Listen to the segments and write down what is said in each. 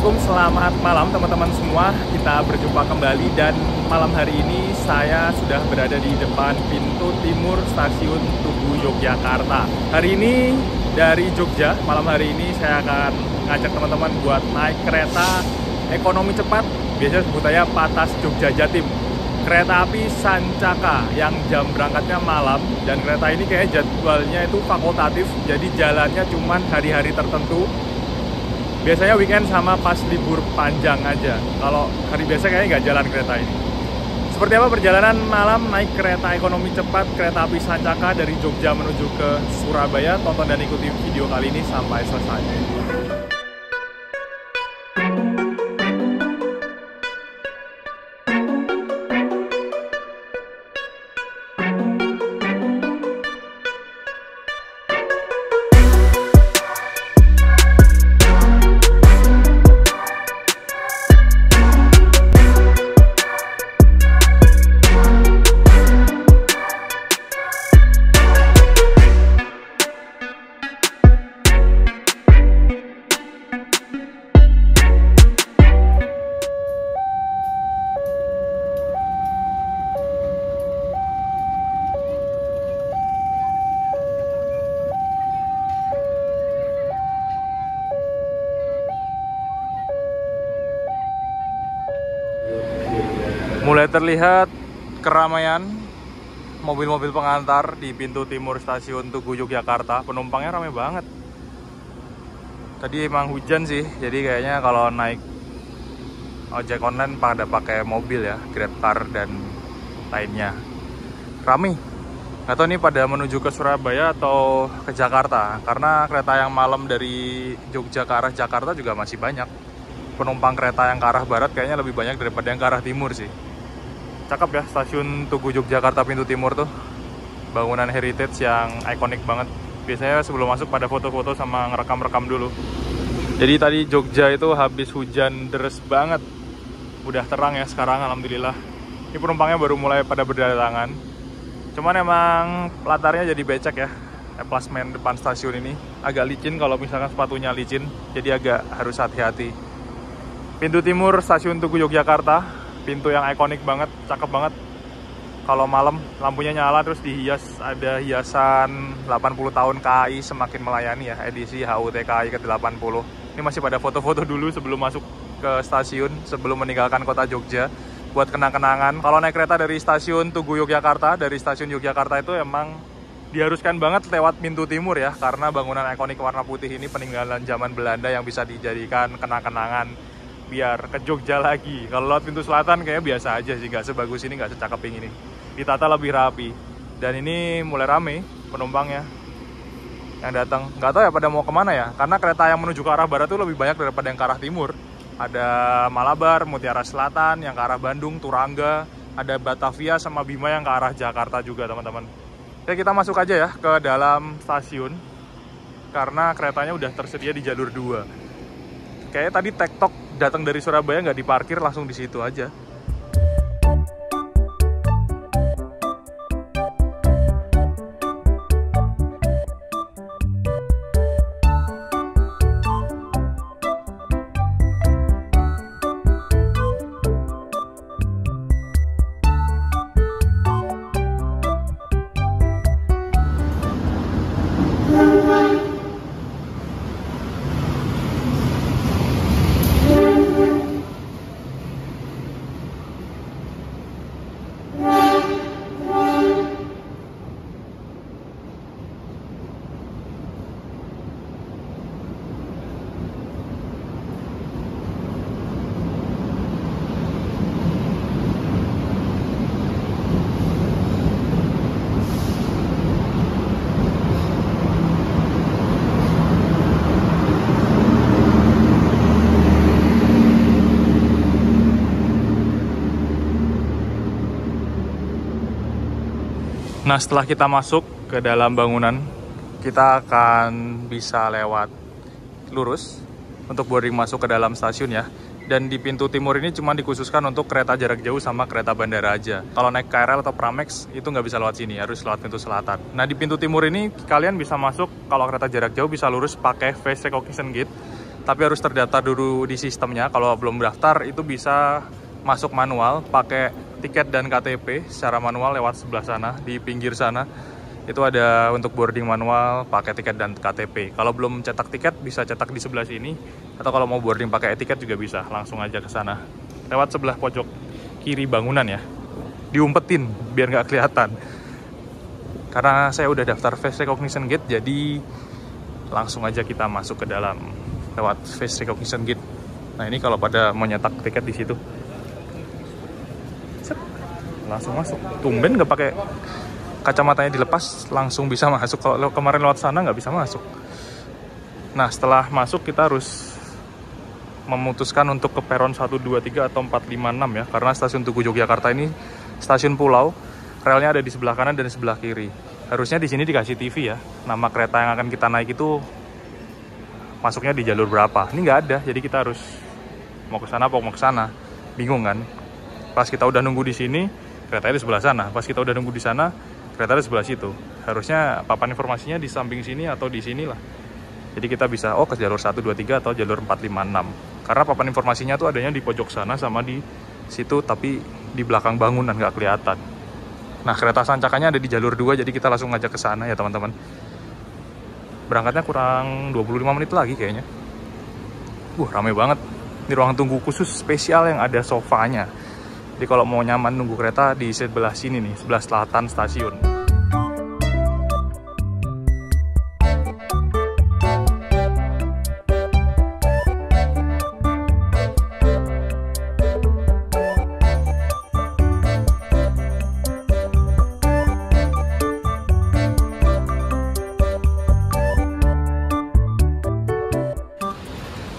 Assalamualaikum, selamat malam teman-teman semua. Kita berjumpa kembali dan malam hari ini saya sudah berada di depan pintu timur stasiun Tugu Yogyakarta. Hari ini dari Jogja, malam hari ini saya akan ngajak teman-teman buat naik kereta ekonomi cepat, biasanya sebutannya Patas Jogja Jatim. Kereta api Sancaka yang jam berangkatnya malam, dan kereta ini kayak jadwalnya itu fakultatif, jadi jalannya cuman hari-hari tertentu. Biasanya weekend sama pas libur panjang aja. Kalau hari biasa kayaknya nggak jalan kereta ini. Seperti apa perjalanan malam naik kereta ekonomi cepat kereta api Sancaka dari Jogja menuju ke Surabaya? Tonton dan ikuti video kali ini sampai selesai. Mulai terlihat keramaian mobil-mobil pengantar di pintu timur stasiun Tugu Yogyakarta. Penumpangnya ramai banget. Tadi emang hujan sih, jadi kayaknya kalau naik ojek online pada pakai mobil ya, GrabCar dan lainnya. Ramai. Nggak tahu nih pada menuju ke Surabaya atau ke Jakarta, karena kereta yang malam dari Jogja ke arah Jakarta juga masih banyak. Penumpang kereta yang ke arah barat kayaknya lebih banyak daripada yang ke arah timur sih. Cakep ya stasiun Tugu Yogyakarta pintu timur tuh. Bangunan heritage yang ikonik banget. Biasanya sebelum masuk pada foto-foto sama ngerekam-rekam dulu. Jadi tadi Jogja itu habis hujan deres banget. Udah terang ya sekarang alhamdulillah. Ini penumpangnya baru mulai pada berdatangan. Cuman emang latarnya jadi becek ya. Plasmen depan stasiun ini agak licin kalau misalkan sepatunya licin. Jadi agak harus hati-hati. Pintu timur stasiun Tugu Yogyakarta, pintu yang ikonik banget, cakep banget. Kalau malam lampunya nyala terus dihias, ada hiasan 80 tahun KAI semakin melayani ya, edisi HUT KAI ke-80. Ini masih pada foto-foto dulu sebelum masuk ke stasiun, sebelum meninggalkan kota Jogja buat kenang-kenangan. Kalau naik kereta dari stasiun Tugu Yogyakarta, dari stasiun Yogyakarta itu emang diharuskan banget lewat pintu timur ya, karena bangunan ikonik warna putih ini peninggalan zaman Belanda yang bisa dijadikan kenang-kenangan biar ke Jogja lagi. Kalau lewat pintu selatan kayaknya biasa aja sih, nggak sebagus ini, nggak secakep yang ini. Ditata lebih rapi. Dan ini mulai rame penumpangnya yang datang. Nggak tahu ya pada mau kemana ya, karena kereta yang menuju ke arah barat itu lebih banyak daripada yang ke arah timur. Ada Malabar, Mutiara Selatan, yang ke arah Bandung, Turangga, ada Batavia sama Bima yang ke arah Jakarta juga teman-teman. Oke, kita masuk aja ya ke dalam stasiun, karena keretanya udah tersedia di jalur 2. Kayaknya tadi TikTok datang dari Surabaya nggak diparkir, langsung di situ aja. Nah, setelah kita masuk ke dalam bangunan, kita akan bisa lewat lurus untuk boarding masuk ke dalam stasiun ya. Dan di pintu timur ini cuma dikhususkan untuk kereta jarak jauh sama kereta bandara aja. Kalau naik KRL atau Pramex itu nggak bisa lewat sini, harus lewat pintu selatan. Nah, di pintu timur ini kalian bisa masuk kalau kereta jarak jauh bisa lurus pakai face recognition gate. tapi harus terdaftar dulu di sistemnya. Kalau belum daftar itu bisa masuk manual pakai tiket dan KTP secara manual lewat sebelah sana, di pinggir sana. Itu ada untuk boarding manual pakai tiket dan KTP. Kalau belum cetak tiket bisa cetak di sebelah sini, atau kalau mau boarding pakai tiket juga bisa, langsung aja ke sana. Lewat sebelah pojok kiri bangunan ya. Diumpetin biar nggak kelihatan. Karena saya udah daftar face recognition gate, jadi langsung aja kita masuk ke dalam lewat face recognition gate. Nah, ini kalau pada mau nyetak tiket di situ. Langsung masuk. Tumben nggak pakai kacamatanya dilepas, langsung bisa masuk. Kalau kemarin lewat sana nggak bisa masuk. Nah, setelah masuk kita harus memutuskan untuk ke peron 1, 2, 3 atau 4, 5, 6 ya. Karena stasiun Tugu Yogyakarta ini stasiun pulau, relnya ada di sebelah kanan dan sebelah kiri. Harusnya di sini dikasih TV ya. Nama kereta yang akan kita naik itu masuknya di jalur berapa. Ini nggak ada, jadi kita harus mau ke sana apa mau ke sana. Bingung kan? Pas kita udah nunggu di sini, keretanya di sebelah sana. Pas kita udah nunggu di sana, kereta di sebelah situ. Harusnya papan informasinya di samping sini atau di sini lah. Jadi kita bisa ke jalur 1, 2, 3 atau jalur 4, 5, 6. Karena papan informasinya tuh adanya di pojok sana sama di situ, tapi di belakang bangunan nggak kelihatan. Nah, kereta sancakannya ada di jalur 2, jadi kita langsung ngajak ke sana ya teman-teman. Berangkatnya kurang 25 menit lagi kayaknya. Rame banget. Ini ruang tunggu khusus spesial yang ada sofanya. Jadi kalau mau nyaman nunggu kereta di sebelah sini nih, sebelah selatan stasiun.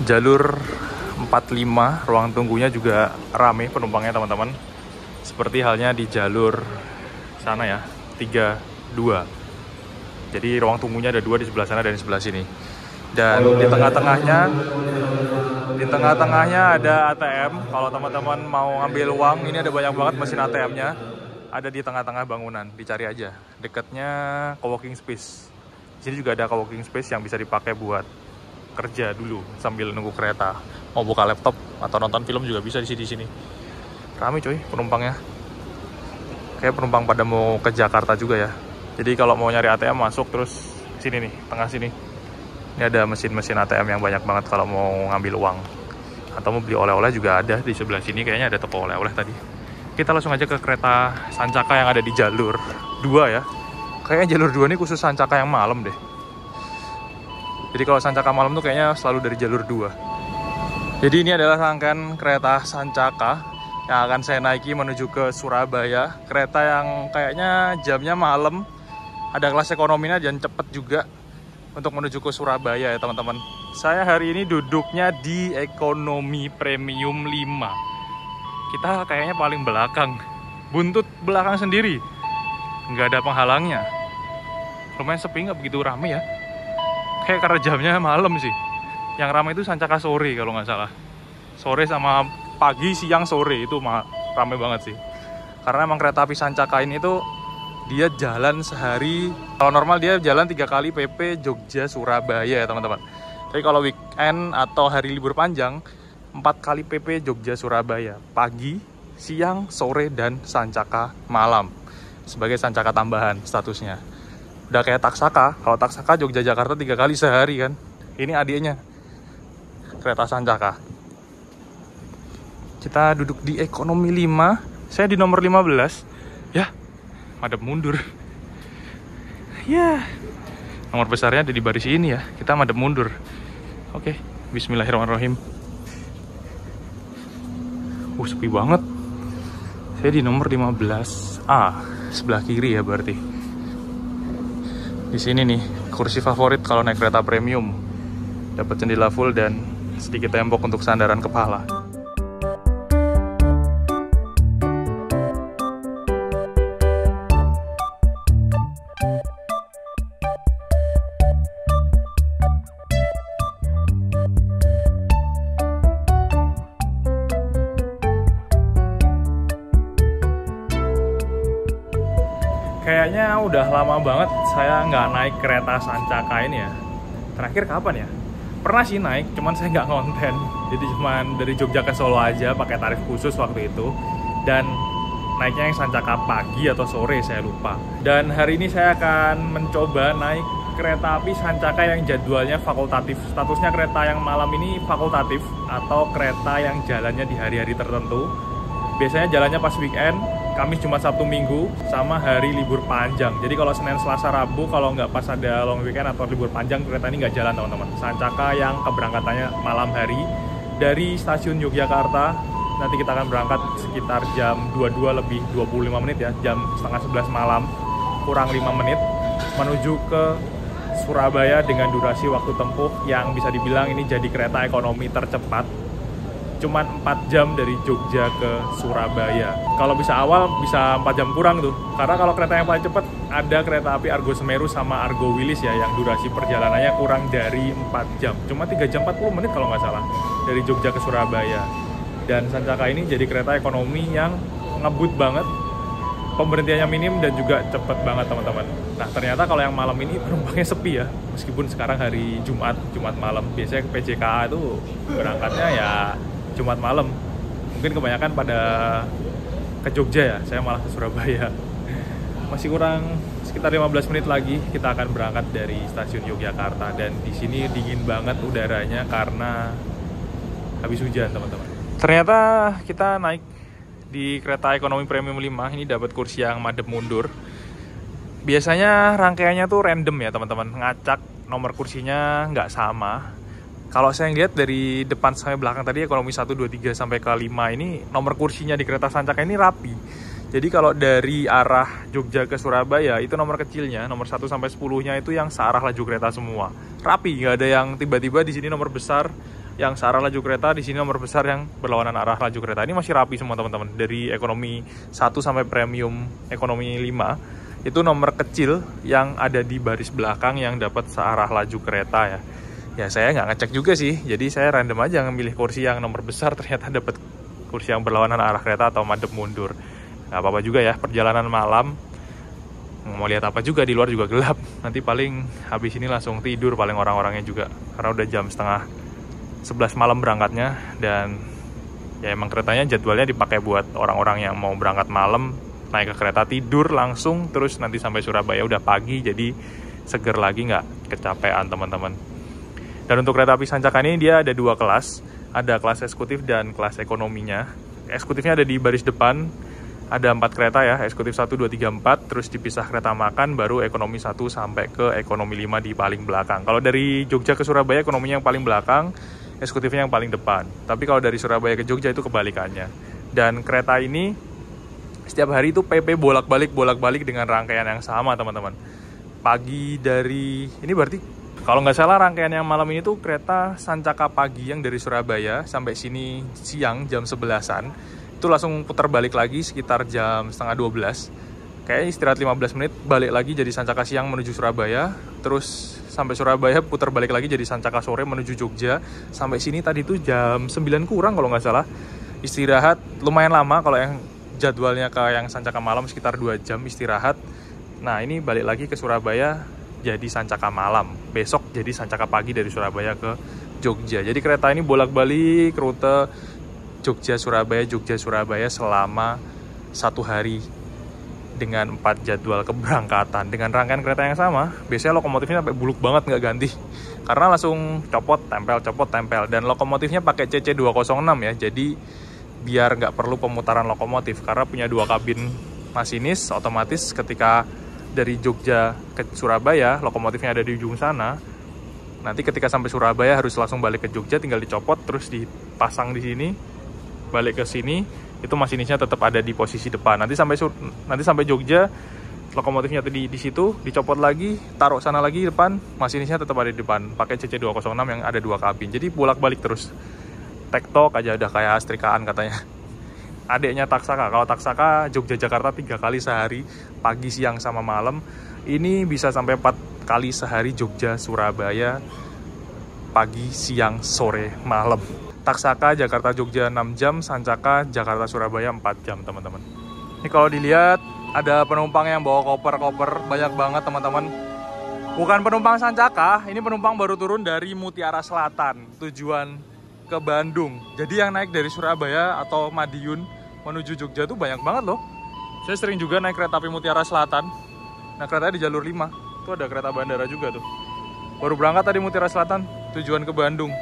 Jalur 45, ruang tunggunya juga rame penumpangnya teman-teman. Seperti halnya di jalur sana ya, 32. Jadi ruang tunggunya ada 2 di sebelah sana dan di sebelah sini. Dan di tengah-tengahnya ada ATM. Kalau teman-teman mau ngambil uang, ini ada banyak banget mesin ATM-nya. Ada di tengah-tengah bangunan, dicari aja. Dekatnya coworking space. Di sini juga ada coworking space yang bisa dipakai buat kerja dulu sambil nunggu kereta. Mau buka laptop atau nonton film juga bisa di sini. Rame coy penumpangnya. Kayak penumpang pada mau ke Jakarta juga ya. Jadi kalau mau nyari ATM masuk terus sini nih, tengah sini. Ini ada mesin-mesin ATM yang banyak banget kalau mau ngambil uang. Atau mau beli oleh-oleh juga ada di sebelah sini. Kayaknya ada toko oleh-oleh tadi. Kita langsung aja ke kereta Sancaka yang ada di jalur 2 ya. Kayaknya jalur 2 ini khusus Sancaka yang malam deh. Jadi kalau Sancaka malam tuh kayaknya selalu dari jalur 2. Jadi ini adalah rangkaian kereta Sancaka yang akan saya naiki menuju ke Surabaya. Kereta yang kayaknya jamnya malam, ada kelas ekonominya dan cepet juga untuk menuju ke Surabaya ya teman-teman. Saya hari ini duduknya di ekonomi premium 5. Kita kayaknya paling belakang, buntut belakang sendiri, nggak ada penghalangnya. Lumayan sepi, nggak begitu rame ya. Kayak karena jamnya malam sih. Yang ramai itu Sancaka sore kalau nggak salah. Sore sama pagi, siang, sore itu ramai banget sih. Karena emang kereta api Sancaka ini tuh dia jalan sehari. Kalau normal dia jalan 3 kali PP Jogja Surabaya ya teman-teman. Tapi kalau weekend atau hari libur panjang 4 kali PP Jogja Surabaya. Pagi, siang, sore, dan Sancaka malam. Sebagai Sancaka tambahan statusnya. Udah kayak Taksaka. Kalau Taksaka Jogja Jakarta 3 kali sehari kan. Ini adiknya kereta Sancaka. Kita duduk di ekonomi 5. Saya di nomor 15. Ya, madep mundur. Ya, nomor besarnya ada di baris ini ya. Kita madep mundur. Oke, bismillahirrahmanirrahim. Sepi banget. Saya di nomor 15A, sebelah kiri ya berarti. Di sini nih, kursi favorit kalau naik kereta premium. Dapat jendela full dan sedikit tembok untuk sandaran kepala. Kayaknya udah lama banget saya nggak naik kereta Sancaka ini ya. Terakhir kapan ya? Pernah sih naik, cuman saya nggak ngonten. Jadi cuman dari Jogja ke Solo aja pakai tarif khusus waktu itu. Dan naiknya yang Sancaka pagi atau sore, saya lupa. Dan hari ini saya akan mencoba naik kereta api Sancaka yang jadwalnya fakultatif. Statusnya kereta yang malam ini fakultatif atau kereta yang jalannya di hari-hari tertentu. Biasanya jalannya pas weekend, Kamis, Jumat, Sabtu, Minggu, sama hari libur panjang. Jadi kalau Senin, Selasa, Rabu, kalau nggak pas ada long weekend atau libur panjang, kereta ini nggak jalan teman-teman. Sancaka yang keberangkatannya malam hari dari stasiun Yogyakarta. Nanti kita akan berangkat sekitar jam 22 lebih 25 menit ya, jam setengah 11 malam, kurang 5 menit, menuju ke Surabaya dengan durasi waktu tempuh yang bisa dibilang ini jadi kereta ekonomi tercepat. Cuman 4 jam dari Jogja ke Surabaya. Kalau bisa awal, bisa 4 jam kurang tuh. Karena kalau kereta yang paling cepat, ada kereta api Argo Semeru sama Argo Wilis ya, yang durasi perjalanannya kurang dari 4 jam. Cuma 3 jam 40 menit kalau nggak salah, dari Jogja ke Surabaya. Dan Sancaka ini jadi kereta ekonomi yang ngebut banget, pemberhentiannya minim dan juga cepet banget teman-teman. Nah ternyata kalau yang malam ini penumpangnya sepi ya, meskipun sekarang hari Jumat malam. Biasanya ke PJKA itu berangkatnya ya Jumat malam. Mungkin kebanyakan pada ke Jogja ya, saya malah ke Surabaya. Masih kurang sekitar 15 menit lagi kita akan berangkat dari stasiun Yogyakarta. Dan di sini dingin banget udaranya karena habis hujan teman-teman. Ternyata kita naik di kereta ekonomi premium 5 ini dapat kursi yang madep mundur. Biasanya rangkaiannya tuh random ya teman-teman, ngacak nomor kursinya nggak sama. Kalau saya lihat dari depan sampai belakang tadi ekonomi 1, 2, 3 sampai ke 5 ini nomor kursinya di kereta Sancaka ini rapi. Jadi kalau dari arah Jogja ke Surabaya itu nomor kecilnya, nomor 1 sampai 10-nya itu yang searah laju kereta semua. Rapi, nggak ada yang tiba-tiba di sini nomor besar yang searah laju kereta, di sini nomor besar yang berlawanan arah laju kereta. Ini masih rapi semua teman-teman. Dari ekonomi 1 sampai premium ekonomi 5 itu nomor kecil yang ada di baris belakang yang dapat searah laju kereta ya. Ya saya nggak ngecek juga sih, jadi saya random aja ngemilih kursi yang nomor besar, ternyata dapat kursi yang berlawanan arah kereta atau madep mundur. Nggak apa-apa juga ya, perjalanan malam, mau lihat apa juga, di luar juga gelap. Nanti paling habis ini langsung tidur paling orang-orangnya juga, karena udah jam setengah 11 malam berangkatnya. Dan ya emang keretanya jadwalnya dipakai buat orang-orang yang mau berangkat malam, naik ke kereta tidur langsung, terus nanti sampai Surabaya udah pagi, jadi seger lagi, nggak kecapean teman-teman. Dan untuk kereta api Sancaka ini dia ada 2 kelas, ada kelas eksekutif dan kelas ekonominya. Eksekutifnya ada di baris depan, ada 4 kereta ya, eksekutif 1, 2, 3, 4, terus dipisah kereta makan, baru ekonomi 1 sampai ke ekonomi 5 di paling belakang. Kalau dari Jogja ke Surabaya ekonominya yang paling belakang, eksekutifnya yang paling depan. Tapi kalau dari Surabaya ke Jogja itu kebalikannya. Dan kereta ini setiap hari itu PP bolak-balik dengan rangkaian yang sama teman-teman. Pagi dari, ini berarti kalau nggak salah rangkaian yang malam ini tuh kereta Sancaka pagi yang dari Surabaya sampai sini siang jam 11-an. Itu langsung putar balik lagi sekitar jam setengah 12. Kayak istirahat 15 menit, balik lagi jadi Sancaka siang menuju Surabaya. Terus sampai Surabaya putar balik lagi jadi Sancaka sore menuju Jogja. Sampai sini tadi tuh jam 9 kurang kalau nggak salah. Istirahat lumayan lama, kalau yang jadwalnya ke yang Sancaka malam sekitar 2 jam istirahat. Nah ini balik lagi ke Surabaya jadi Sancaka malam, besok jadi Sancaka pagi dari Surabaya ke Jogja. Jadi kereta ini bolak-balik rute Jogja Surabaya selama 1 hari dengan 4 jadwal keberangkatan dengan rangkaian kereta yang sama. Biasanya lokomotifnya sampai buluk banget nggak ganti, karena langsung copot tempel. Dan lokomotifnya pakai CC206 ya, jadi biar nggak perlu pemutaran lokomotif karena punya 2 kabin masinis, otomatis ketika dari Jogja ke Surabaya, lokomotifnya ada di ujung sana. Nanti ketika sampai Surabaya harus langsung balik ke Jogja, tinggal dicopot terus dipasang di sini, balik ke sini, itu masinisnya tetap ada di posisi depan. Nanti sampai Jogja, lokomotifnya tadi di situ, dicopot lagi, taruh sana lagi depan, masinisnya tetap ada di depan, pakai CC206 yang ada 2 kabin. Jadi bolak-balik terus. Tektok aja udah kayak astrikaan katanya. Adiknya Taksaka. Kalau Taksaka Jogja Jakarta 3 kali sehari, pagi, siang, sama malam. Ini bisa sampai 4 kali sehari Jogja Surabaya, pagi, siang, sore, malam. Taksaka Jakarta Jogja 6 jam, Sancaka Jakarta Surabaya 4 jam teman-teman. Ini kalau dilihat ada penumpang yang bawa koper-koper banyak banget teman-teman. Bukan penumpang Sancaka, ini penumpang baru turun dari Mutiara Selatan, tujuan ke Bandung. Jadi yang naik dari Surabaya atau Madiun menuju Jogja tuh banyak banget loh. Saya sering juga naik kereta api Mutiara Selatan. Nah, keretanya di jalur 5. Tuh ada kereta bandara juga tuh. Baru berangkat tadi Mutiara Selatan, tujuan ke Bandung.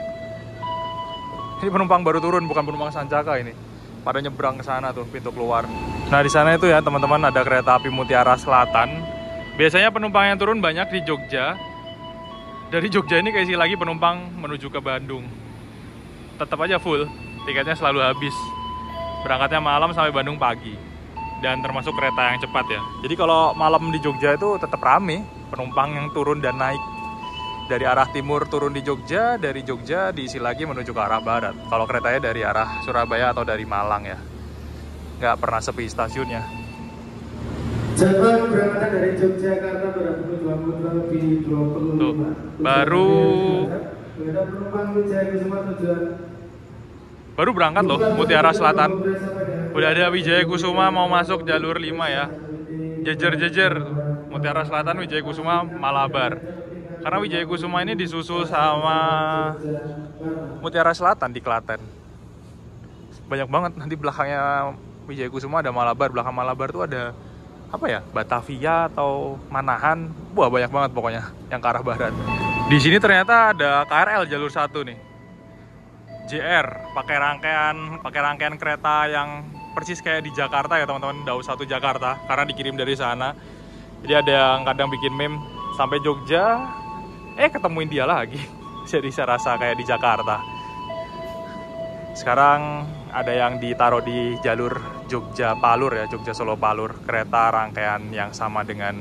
Ini penumpang baru turun, bukan penumpang Sancaka ini. Pada nyebrang ke sana tuh, pintu keluar. Nah, di sana itu ya, teman-teman, ada kereta api Mutiara Selatan. Biasanya penumpang yang turun banyak di Jogja. Dari Jogja ini keisi lagi penumpang menuju ke Bandung. Tetap aja full, tiketnya selalu habis. Berangkatnya malam sampai Bandung pagi. Dan termasuk kereta yang cepat ya. Jadi kalau malam di Jogja itu tetap rame penumpang yang turun dan naik. Dari arah timur turun di Jogja, dari Jogja diisi lagi menuju ke arah barat. Kalau keretanya dari arah Surabaya atau dari Malang ya. Nggak pernah sepi stasiunnya. Jadwal keberangkatan dari Yogyakarta pada pukul 22:25. Tuh, baru berangkat loh, Mutiara Selatan. Udah ada Wijaya Kusuma mau masuk jalur 5 ya. Jejer-jejer Mutiara Selatan, Wijaya Kusuma, Malabar. Karena Wijaya Kusuma ini disusul sama Mutiara Selatan di Klaten. Banyak banget, nanti belakangnya Wijaya Kusuma ada Malabar, belakang Malabar tuh ada apa ya, Batavia atau Manahan. Wah, banyak banget pokoknya yang ke arah barat. Di sini ternyata ada KRL jalur 1 nih, JR, pakai rangkaian kereta yang persis kayak di Jakarta ya teman-teman, Daob 1 Jakarta, karena dikirim dari sana. Jadi ada yang kadang bikin meme sampai Jogja, ketemuin dia lagi. Jadi saya rasa kayak di Jakarta. Sekarang ada yang ditaruh di jalur Jogja Palur ya, Jogja Solo Palur, kereta rangkaian yang sama dengan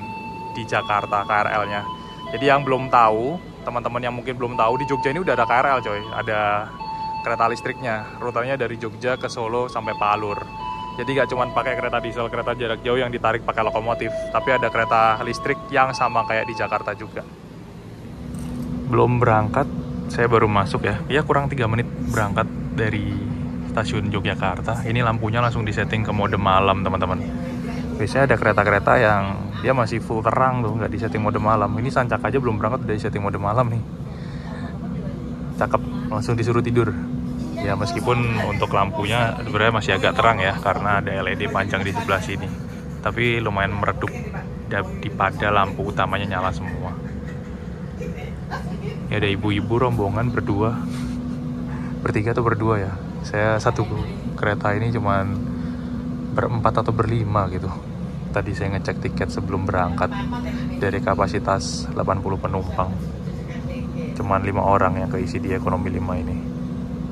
di Jakarta KRL-nya. Jadi yang belum tahu, teman-teman yang mungkin belum tahu, di Jogja ini udah ada KRL coy, ada kereta listriknya, rutenya dari Jogja ke Solo sampai Palur. Jadi gak cuma pakai kereta diesel, kereta jarak jauh yang ditarik pakai lokomotif, tapi ada kereta listrik yang sama kayak di Jakarta juga. Belum berangkat, saya baru masuk ya, kurang 3 menit berangkat dari stasiun Yogyakarta. Ini lampunya langsung disetting ke mode malam teman-teman. Biasanya ada kereta-kereta yang dia masih full terang tuh, nggak disetting mode malam. Ini Sancaka aja belum berangkat udah disetting mode malam nih. Cakep, langsung disuruh tidur. Ya meskipun untuk lampunya sebenarnya masih agak terang ya, karena ada LED panjang di sebelah sini. Tapi lumayan meredup daripada lampu utamanya nyala semua. Ya ada ibu-ibu rombongan berdua, bertiga atau berdua ya. Saya satu kereta ini cuman berempat atau berlima gitu. Tadi saya ngecek tiket sebelum berangkat, dari kapasitas 80 penumpang cuman 5 orang yang keisi di ekonomi 5 ini.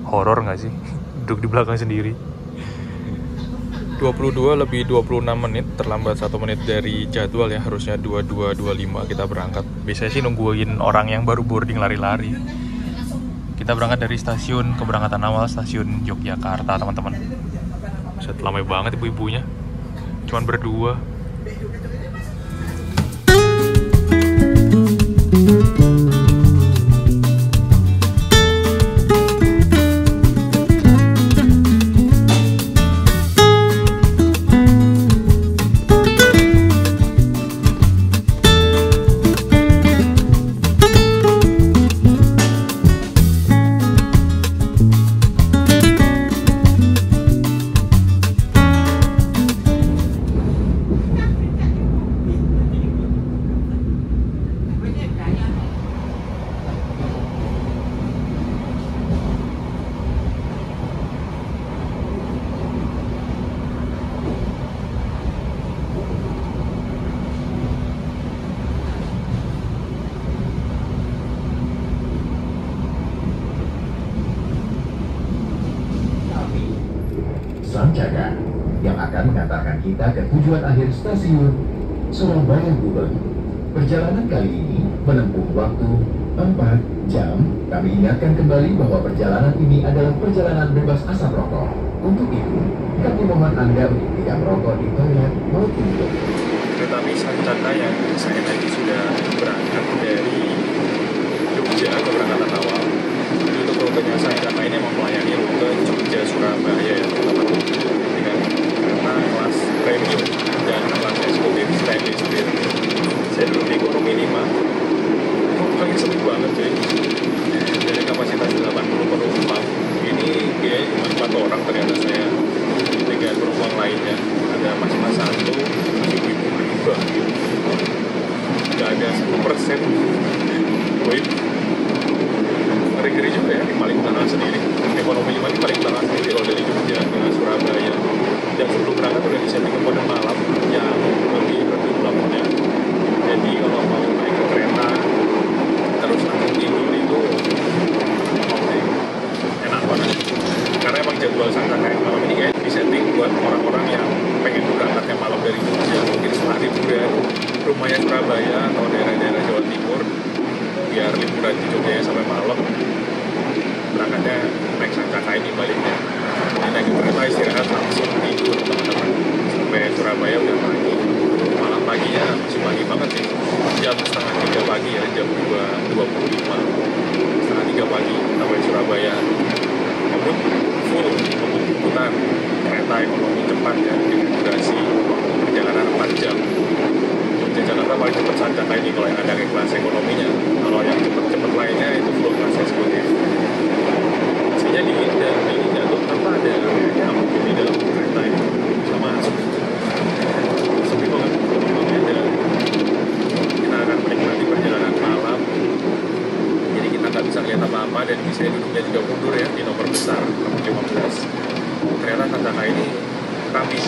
Horor nggak sih? Duduk di belakang sendiri. 22 lebih 26 menit, terlambat 1 menit dari jadwal ya, harusnya 22.25 kita berangkat. Biasanya sih nungguin orang yang baru boarding lari-lari. Kita berangkat dari stasiun keberangkatan awal, stasiun Yogyakarta teman-teman. Set, lama banget ibu-ibunya, cuman berdua. Sancaka yang akan mengantarkan kita ke tujuan akhir stasiun Surabaya Gubeng. Perjalanan kali ini menempuh waktu 4 jam. Kami ingatkan kembali bahwa perjalanan ini adalah perjalanan bebas asap rokok. Untuk itu, kami mohon Anda untuk tidak merokok di toilet maupun di mobil. Kereta api Sancaka yang saya naiki sudah berangkat dari Jogja keberangkatan awal. Untuk rutenya Sancaka ini memang melayani rute Jogja Surabaya ya teman-teman, dengan kereta kelas premium dan kelas eksekutif stainless steel. Saya duduk di ekonomi 5. Wih, ngeri-ngeri juga ya di Palimanan sendiri. Ekonomi ini Palimanan sendiri kalau dari Jogja ke Surabaya. Dan sebelum berangkat udah disetting kode malam yang lebih redup lampunya. Jadi kalau mau naik ke kereta terus langsung tidur itu enak banget. Karena emang jadwal Sancaka yang malam ini kayak disetting buat orang-orang yang pengen berangkatnya malam dari Jogja, mungkin setelah liburan rumahnya Surabaya atau daerah-daerah Jawa Timur, biar liburan di Jogja sampai malam, berangkatnya naik Sancaka ini baliknya. Jadi naik kereta istirahat langsung tidur teman-teman sampai Surabaya udah pagi. Malam paginya masih pagi banget sih, jam setengah 3 pagi ya, jam 2.25, setengah 3 pagi sampai Surabaya. Namun full pembukutan kereta ekonomi cepat ya, dengan durasi perjalanan 4 jam. Jogja Jakarta paling cepat Sancaka ini kalau yang ada kayak kelas ekonominya. Kalau yang cepet-cepet lainnya itu full kelas eksekutif. Biasanya di dalam ini nggak tahu kenapa ada nyamuk di dalam kereta ini bisa masuk. Sepi banget penumpangnya, dan kita akan menikmati perjalanan malam. Jadi kita nggak bisa lihat apa-apa, dan bisa duduknya juga mundur ya di nomor besar nomor 15. Ternyata Sancaka ini rapi.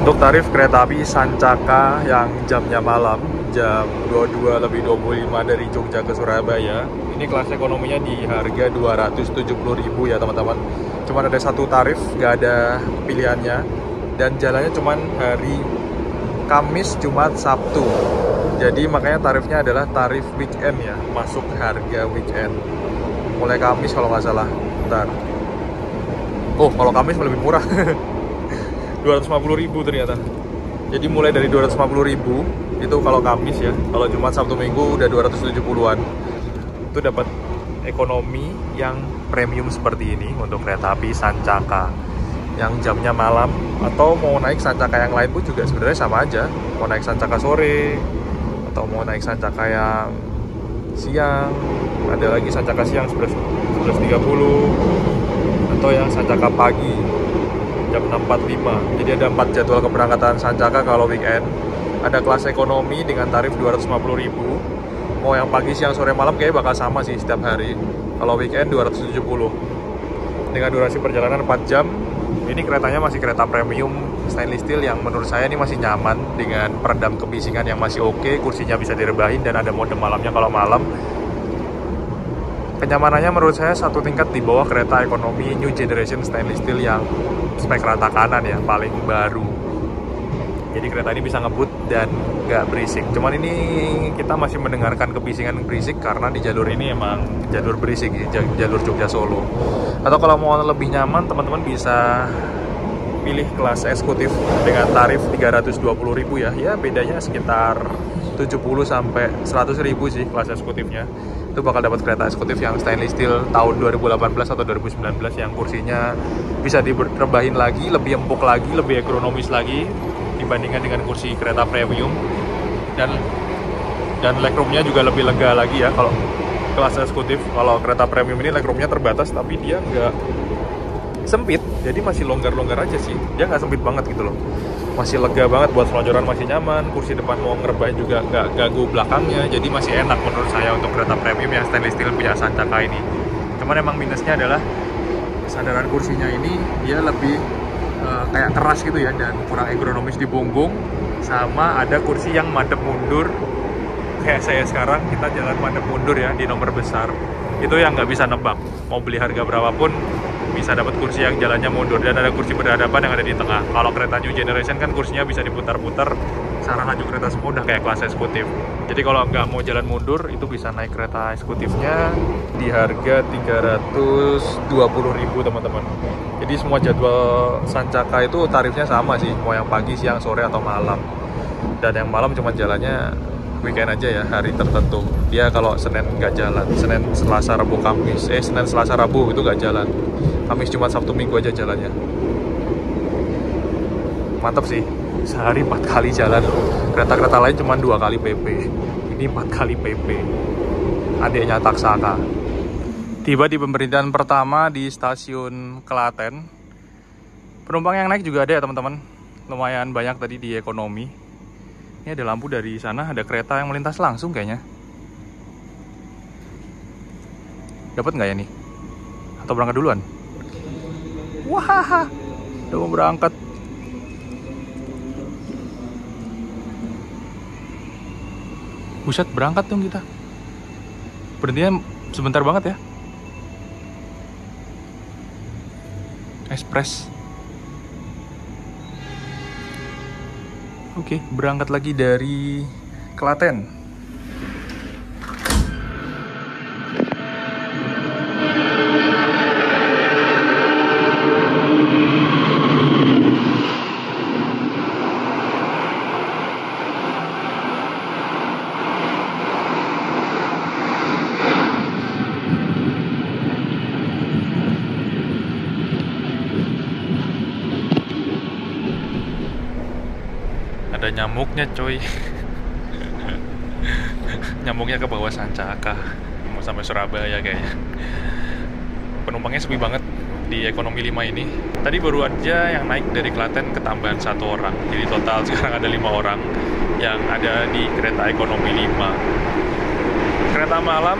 Untuk tarif kereta api Sancaka yang jamnya malam, jam 22.25 dari Jogja ke Surabaya, ini kelas ekonominya di harga 270.000 ya teman-teman. Cuma ada satu tarif, nggak ada pilihannya, dan jalannya cuma hari Kamis, Jumat, Sabtu. Jadi makanya tarifnya adalah tarif weekend ya, masuk harga weekend. Mulai Kamis kalau nggak salah. Bentar. Oh, kalau Kamis lebih murah. 250.000 ternyata. Jadi mulai dari 250.000 itu kalau Kamis ya. Kalau Jumat, Sabtu, Minggu udah 270-an. Itu dapat ekonomi yang premium seperti ini untuk kereta api Sancaka yang jamnya malam. Atau mau naik Sancaka yang lain pun juga sebenarnya sama aja. Mau naik Sancaka sore atau mau naik Sancaka yang siang, ada lagi Sancaka siang 11.30, atau yang Sancaka pagi jam 6.45. Jadi ada 4 jadwal keberangkatan Sancaka kalau weekend. Ada kelas ekonomi dengan tarif 250.000. Mau yang pagi, siang, sore, malam kayaknya bakal sama sih setiap hari. Kalau weekend 270. Dengan durasi perjalanan 4 jam. Ini keretanya masih kereta premium stainless steel yang menurut saya ini masih nyaman, dengan peredam kebisingan yang masih oke, kursinya bisa direbahin, dan ada mode malamnya kalau malam. Kenyamanannya menurut saya satu tingkat di bawah kereta ekonomi new generation stainless steel yang spek rata kanan ya, paling baru. Jadi kereta ini bisa ngebut dan nggak berisik. Cuman ini kita masih mendengarkan kebisingan berisik karena di jalur ini emang jalur berisik, jalur Jogja Solo. Atau kalau mau lebih nyaman, teman-teman bisa pilih kelas eksekutif dengan tarif 320.000 ya. Ya bedanya sekitar 70 sampai 100.000 sih kelas eksekutifnya. Itu bakal dapat kereta eksekutif yang stainless steel tahun 2018 atau 2019 yang kursinya bisa direbahin lagi, lebih empuk lagi, lebih ekonomis lagi dibandingkan dengan kursi kereta premium, dan legroomnya juga lebih lega lagi ya kalau kelas eksekutif. Kalau kereta premium ini legroomnya terbatas, tapi dia nggak sempit, jadi masih longgar-longgar aja sih, dia nggak sempit banget gitu loh, masih lega banget buat selonjoran, masih nyaman. Kursi depan mau ngerebahin juga nggak ganggu belakangnya, jadi masih enak menurut saya untuk kereta premium yang stainless steel punya Sancaka ini. Cuman emang minusnya adalah kesadaran kursinya ini dia lebih kayak keras gitu ya, dan kurang ergonomis di punggung, sama ada kursi yang madep mundur. Kayak saya sekarang, kita jalan madep mundur ya di nomor besar, itu yang nggak bisa nebak. Mau beli harga berapapun bisa dapat kursi yang jalannya mundur, dan ada kursi berhadapan yang ada di tengah. Kalau kereta new generation kan kursinya bisa diputar-putar, sekarang laju kereta semua udah kayak kelas eksekutif. Jadi kalau nggak mau jalan mundur, itu bisa naik kereta eksekutifnya di harga 320.000 teman-teman. Jadi semua jadwal Sancaka itu tarifnya sama sih, mau yang pagi, siang, sore, atau malam. Dan yang malam cuma jalannya weekend aja ya, hari tertentu. Dia kalau Senin nggak jalan, Senin, Selasa, Rabu, Kamis. Senin, Selasa, Rabu itu nggak jalan. Kamis, Jumat, Sabtu, Minggu aja jalannya. Mantap sih, sehari 4 kali jalan. Kereta-kereta lain cuma 2 kali PP, ini 4 kali PP. Adiknya Taksaka. Tiba di pemberhentian pertama di stasiun Klaten. Penumpang yang naik juga ada ya teman-teman. lumayan banyak tadi di ekonomi. Ini ada lampu dari sana, ada kereta yang melintas langsung kayaknya. Dapat nggak ya nih? Atau berangkat duluan? Wah, udah mau berangkat. Buset, berangkat dong kita. Berhentinya sebentar banget ya. Express. Oke, berangkat lagi dari Klaten. Ada nyamuknya coy. Nyamuknya ke bawah Sancaka. Mau sampai Surabaya kayaknya. Penumpangnya sepi banget di ekonomi 5 ini. Tadi baru aja yang naik dari Klaten ketambahan 1 orang. Jadi total sekarang ada 5 orang yang ada di kereta ekonomi 5. Kereta malam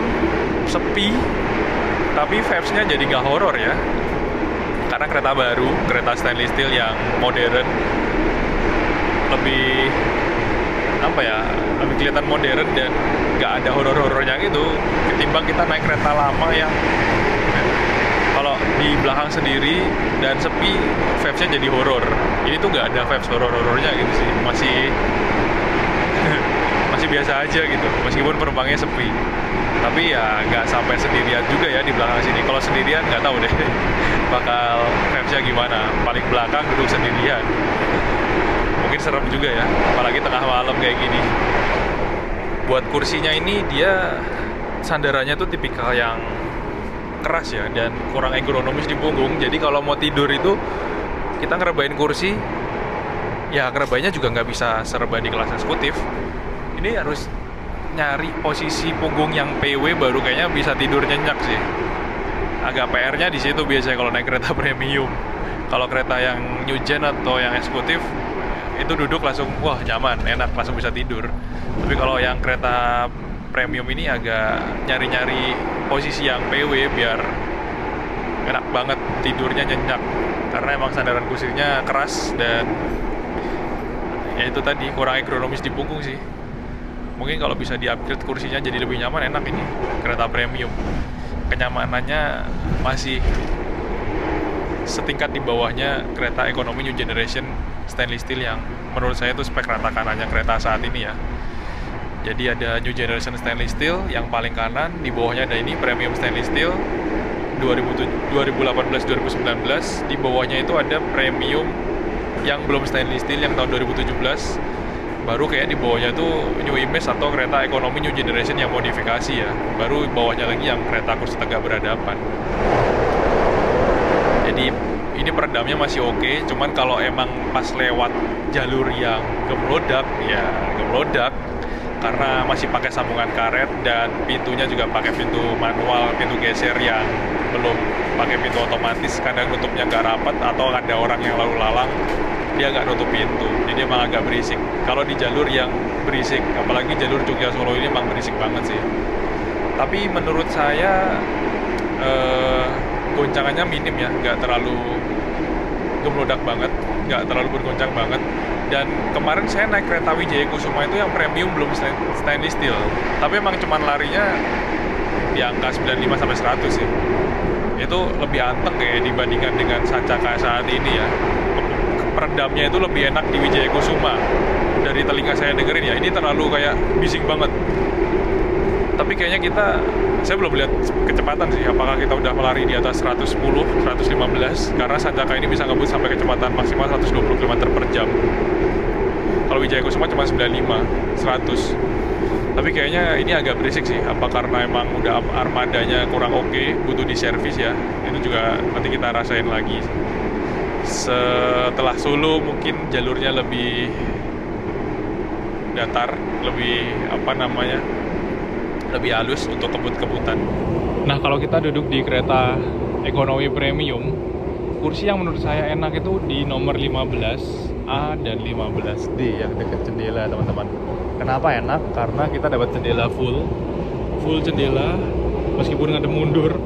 sepi, tapi vibes-nya jadi gak horor ya. Karena kereta baru, kereta stainless steel yang modern, lebih apa ya, lebih kelihatan modern dan nggak ada horor-horornya gitu ketimbang kita naik kereta lama yang kalau di belakang sendiri dan sepi vibes-nya jadi horor. Ini tuh nggak ada vibes horor-horornya gitu sih, masih biasa aja gitu meskipun penumpangnya sepi. Tapi ya nggak sampai sendirian juga ya di belakang sini. Kalau sendirian nggak tahu deh bakal vibes-nya gimana, paling belakang duduk sendirian. Mungkin serem juga ya, apalagi tengah malam kayak gini. Buat kursinya ini dia sandarannya tuh tipikal yang keras ya dan kurang ergonomis di punggung. Jadi kalau mau tidur itu kita ngerebain kursi, ya ngerebainnya juga nggak bisa serba di kelas eksekutif. Ini harus nyari posisi punggung yang PW baru kayaknya bisa tidur nyenyak sih. Agak PR-nya di situ biasanya kalau naik kereta premium. Kalau kereta yang new gen atau yang eksekutif itu duduk langsung wah nyaman, enak, langsung bisa tidur. Tapi kalau yang kereta premium ini agak nyari-nyari posisi yang PW biar enak banget tidurnya, nyenyak. Karena emang sandaran kursinya keras dan ya itu tadi kurang ergonomis di punggung sih. Mungkin kalau bisa di-upgrade kursinya jadi lebih nyaman, enak ini kereta premium. Kenyamanannya masih setingkat di bawahnya kereta ekonomi new generation stainless steel yang menurut saya itu spek rata kanannya kereta saat ini ya. Jadi ada new generation stainless steel yang paling kanan, di bawahnya ada ini premium stainless steel 2018-2019, di bawahnya itu ada premium yang belum stainless steel yang tahun 2017. Baru kayak di bawahnya itu new image atau kereta ekonomi new generation yang modifikasi ya. Baru bawahnya lagi yang kereta kursi tegak berhadapan. Jadi ini peredamnya masih oke, cuman kalau emang pas lewat jalur yang gemlodak, ya gemlodak karena masih pakai sambungan karet dan pintunya juga pakai pintu manual, pintu geser yang belum pakai pintu otomatis. Kadang nutupnya nggak rapat atau ada orang yang lalu lalang dia nggak nutup pintu, jadi emang agak berisik. Kalau di jalur yang berisik, apalagi jalur Jogja Solo ini emang berisik banget sih. Tapi menurut saya goncangannya minim ya, nggak terlalu gemlodak banget, nggak terlalu bergoncang banget. Dan kemarin saya naik kereta Wijaya Kusuma itu yang premium belum stainless steel, tapi emang cuman larinya di angka 95 sampai 100 sih. Itu lebih anteng kayak dibandingkan dengan Sancaka saat ini ya. Peredamnya itu lebih enak di Wijaya Kusuma. Dari telinga saya dengerin ya, ini terlalu kayak bising banget. Tapi kayaknya saya belum lihat kecepatan sih, apakah kita udah melari di atas 110, 115, karena Sancaka ini bisa ngebut sampai kecepatan maksimal 120 km per jam. Kalau Wijaya Kusuma cuma 95, 100. Tapi kayaknya ini agak berisik sih, apa karena emang udah armadanya kurang oke, butuh diservis ya. Itu juga nanti kita rasain lagi. Setelah Solo mungkin jalurnya lebih datar, lebih lebih halus untuk kebut-kebutan. Nah, kalau kita duduk di kereta ekonomi premium, kursi yang menurut saya enak itu di nomor 15A dan 15D yang dekat jendela, teman-teman. Kenapa enak? Karena kita dapat jendela full jendela meskipun ada mundur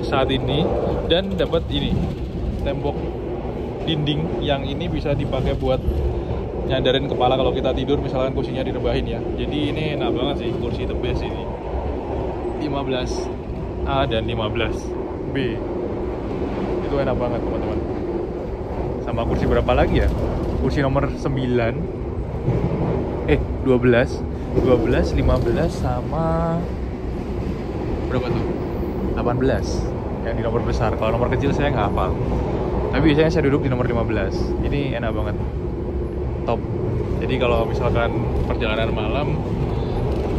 saat ini, dan dapat ini tembok dinding yang ini bisa dipakai buat nyandarin kepala kalau kita tidur, misalkan kursinya direbahin ya. Jadi ini enak banget sih, kursi the best ini. 15A dan 15B itu enak banget, teman-teman. Sama kursi berapa lagi ya? Kursi nomor 12, 15 sama berapa tuh? 18 yang di nomor besar. Kalau nomor kecil saya nggak hafal, tapi biasanya saya duduk di nomor 15. Ini enak banget, top. Jadi kalau misalkan perjalanan malam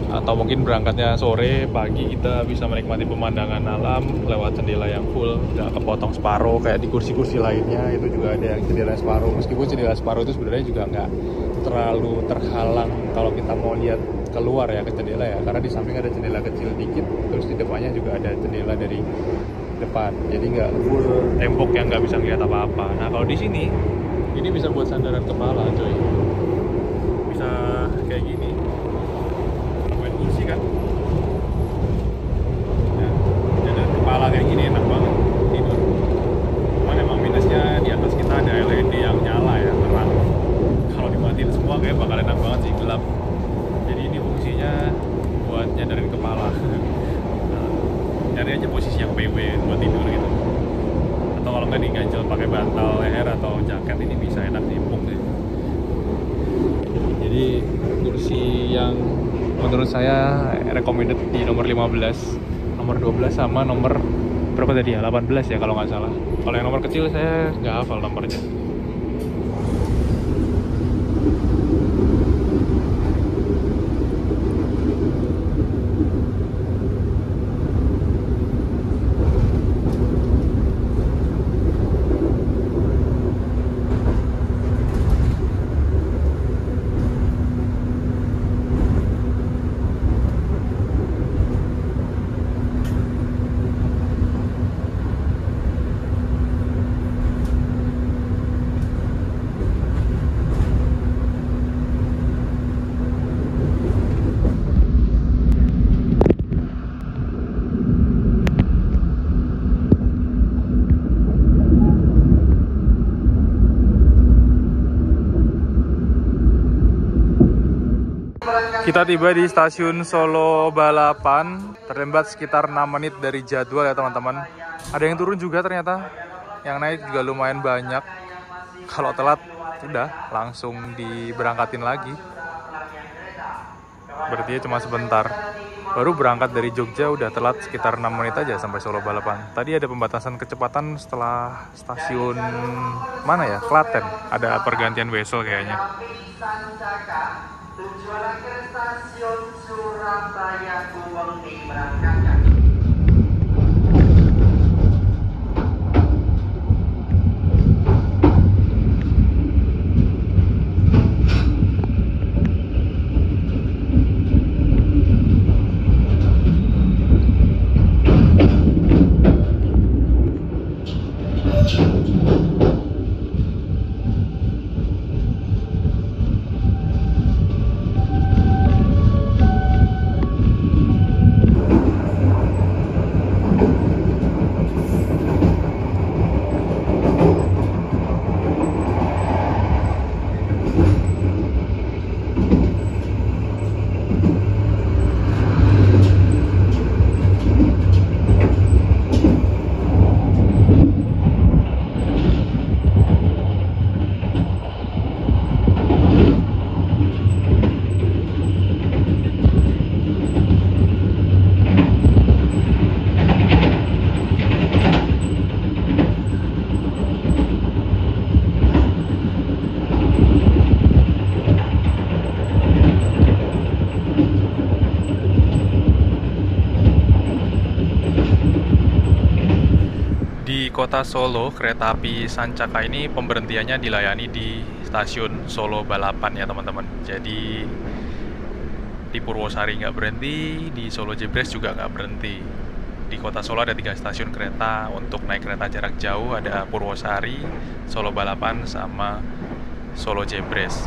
atau mungkin berangkatnya sore, pagi, kita bisa menikmati pemandangan alam lewat jendela yang full, nggak kepotong separuh kayak di kursi-kursi lainnya. Itu juga ada yang jendela separuh, meskipun jendela separuh itu sebenarnya juga nggak terlalu terhalang kalau kita mau lihat keluar ya ke jendela ya, karena di samping ada jendela kecil dikit, terus di depannya juga ada jendela dari depan, jadi nggak full tembok yang nggak bisa ngeliat apa-apa. Nah kalau di sini ini bisa buat sandaran kepala, coy. Bisa kayak gini, main kursi kan, nah, sandaran kepala kayak gini enak banget tidur. Cuman emang minusnya di atas kita ada LED yang nyala ya, terang. Kalau dimatiin semua kayak bakal enak banget sih, gelap. Jadi ini fungsinya buat nyandarin kepala. Cari aja posisi yang PW buat tidur gitu. Atau kalau nggak diganjel pakai bantal leher atau jaket, ini bisa enak diempuk deh. Jadi kursi yang menurut saya recommended di nomor 15, nomor 12 sama nomor berapa tadi ya? 18 ya kalau nggak salah. Kalau yang nomor kecil saya nggak hafal nomornya. Kita tiba di stasiun Solo Balapan, terlambat sekitar 6 menit dari jadwal ya teman-teman. Ada yang turun juga ternyata, yang naik juga lumayan banyak. Kalau telat, udah langsung diberangkatin lagi. Berarti ya cuma sebentar. Baru berangkat dari Jogja udah telat sekitar 6 menit aja sampai Solo Balapan. Tadi ada pembatasan kecepatan setelah stasiun mana ya? Klaten. Ada pergantian wesel kayaknya. Tujuan akhir stasiun Surabaya Gubeng diberangkatkan. Kota Solo, kereta api Sancaka ini pemberhentiannya dilayani di stasiun Solo Balapan ya teman-teman. Jadi di Purwosari nggak berhenti, di Solo Jebres juga nggak berhenti. Di di kota Solo ada 3 stasiun kereta. Untuk naik kereta jarak jauh ada Purwosari, Solo Balapan, sama Solo Jebres.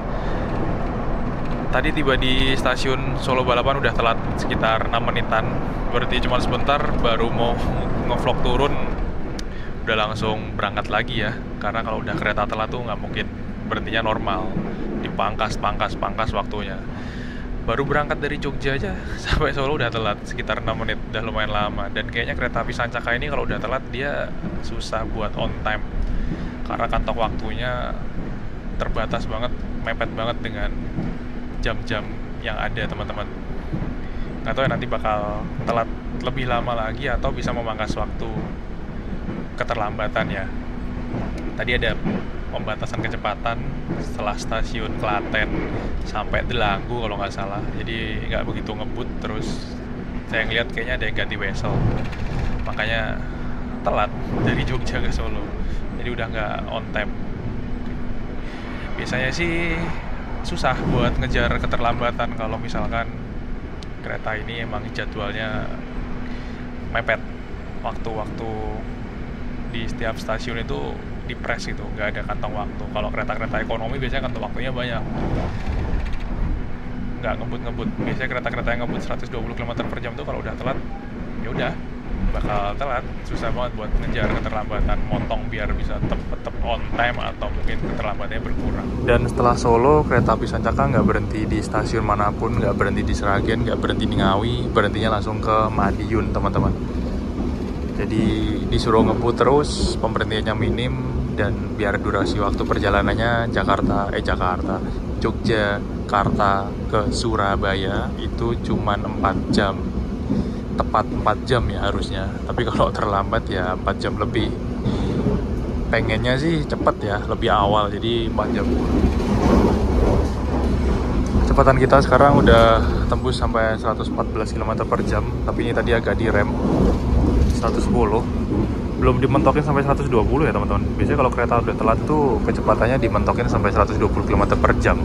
Tadi tiba di stasiun Solo Balapan udah telat sekitar 6 menitan. Berarti cuma sebentar baru mau ngevlog turun udah langsung berangkat lagi ya. Karena kalau udah kereta telat tuh nggak mungkin berhentinya normal, dipangkas waktunya. Baru berangkat dari Jogja aja sampai Solo udah telat sekitar 6 menit, udah lumayan lama. Dan kayaknya kereta api Sancaka ini kalau udah telat dia susah buat on time karena kantong waktunya terbatas banget, mepet banget dengan jam-jam yang ada, teman-teman. Nggak tahu ya nanti bakal telat lebih lama lagi atau bisa memangkas waktu keterlambatan ya. Tadi ada pembatasan kecepatan setelah stasiun Klaten sampai Delanggu kalau nggak salah, jadi nggak begitu ngebut. Terus saya ngeliat kayaknya ada yang ganti wesel, makanya telat dari Jogja ke Solo, jadi udah nggak on time. Biasanya sih susah buat ngejar keterlambatan kalau misalkan kereta ini emang jadwalnya mepet, waktu-waktu di setiap stasiun itu dipres gitu, nggak ada kantong waktu. Kalau kereta-kereta ekonomi biasanya kantong waktunya banyak, nggak ngebut-ngebut. Biasanya kereta-kereta yang ngebut 120 km per jam tuh kalau udah telat ya udah bakal telat, susah banget buat ngejar keterlambatan, motong biar bisa tetap on time atau mungkin keterlambatannya berkurang. Dan setelah Solo, kereta api Sancaka nggak berhenti di stasiun manapun, nggak berhenti di Sragen, nggak berhenti di Ngawi, berhentinya langsung ke Madiun, teman-teman. Jadi disuruh ngebut terus, pemberhentiannya minim, dan biar durasi waktu perjalanannya Yogyakarta ke Surabaya itu cuma 4 jam. Tepat 4 jam ya harusnya, tapi kalau terlambat ya 4 jam lebih. Pengennya sih cepet ya, lebih awal, jadi 4 jam. Kecepatan kita sekarang udah tembus sampai 114 km per jam, tapi ini tadi agak direm 110. Belum dimentokin sampai 120 ya teman-teman. Biasanya kalau kereta udah telat tuh kecepatannya dimentokin sampai 120 km per jam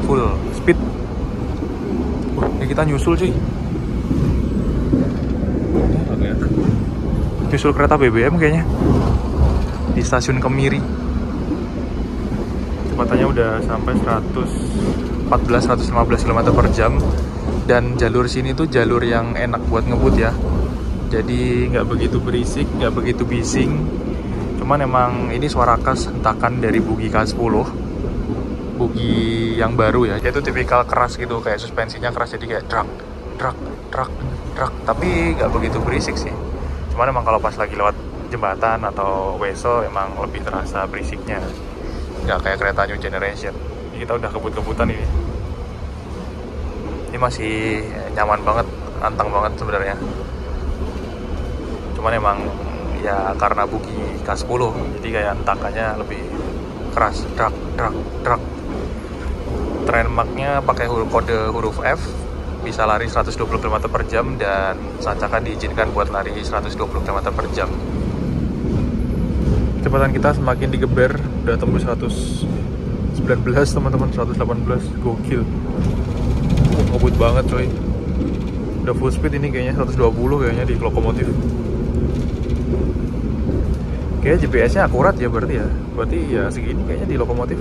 full speed. Ini kita nyusul cuy, nyusul kereta BBM kayaknya di stasiun Kemiri. Kecepatannya udah sampai 114-115 km per jam. Dan jalur sini tuh jalur yang enak buat ngebut ya, jadi nggak begitu berisik, nggak begitu bising. Cuman emang ini suara khas hentakan dari bugi K10, bugi yang baru ya. Dia tuh tipikal keras gitu, kayak suspensinya keras, jadi kayak drak. Tapi nggak begitu berisik sih. Cuman emang kalau pas lagi lewat jembatan atau wesel emang lebih terasa berisiknya, nggak kayak kereta New Generation. Ini kita udah kebut-kebutan ini. Ini masih nyaman banget, anteng banget sebenarnya. Cuman emang ya karena bugi K10 jadi kayak hentakannya lebih keras, drak. Trainmarknya pakai kode huruf F, bisa lari 120 km per jam, dan Sancaka diizinkan buat lari 120 km per jam. Kecepatan kita semakin digeber, udah tembus 119 teman-teman, 118, gokil. Ngebut banget coy. Udah full speed ini kayaknya, 120 kayaknya di lokomotif. Kayaknya GPS-nya akurat ya berarti ya. Berarti ya segini kayaknya di lokomotif.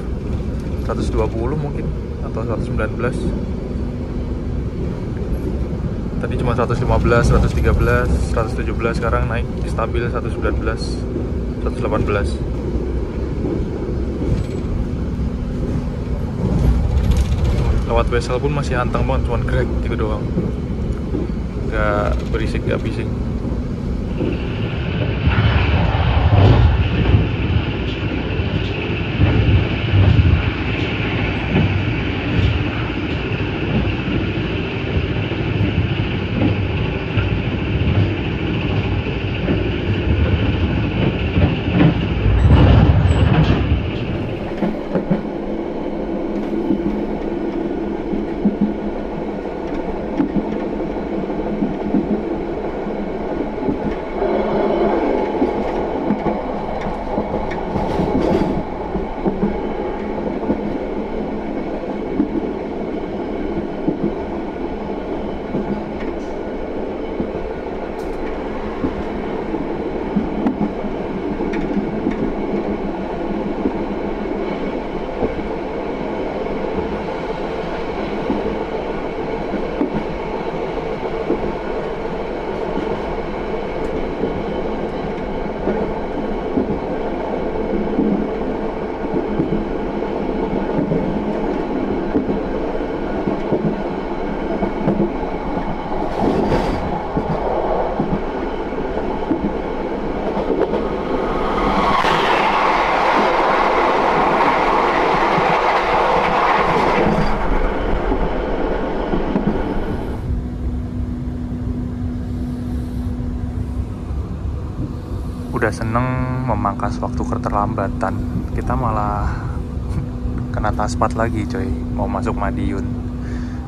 120 mungkin atau 119. Tadi cuma 115, 113, 117, sekarang naik stabil 119, 118. Lewat wesel pun masih anteng banget, cuma grek gitu doang. Gak berisik, gak bising. udah seneng memangkas waktu keterlambatan, kita malah kena taspat lagi coy, mau masuk Madiun.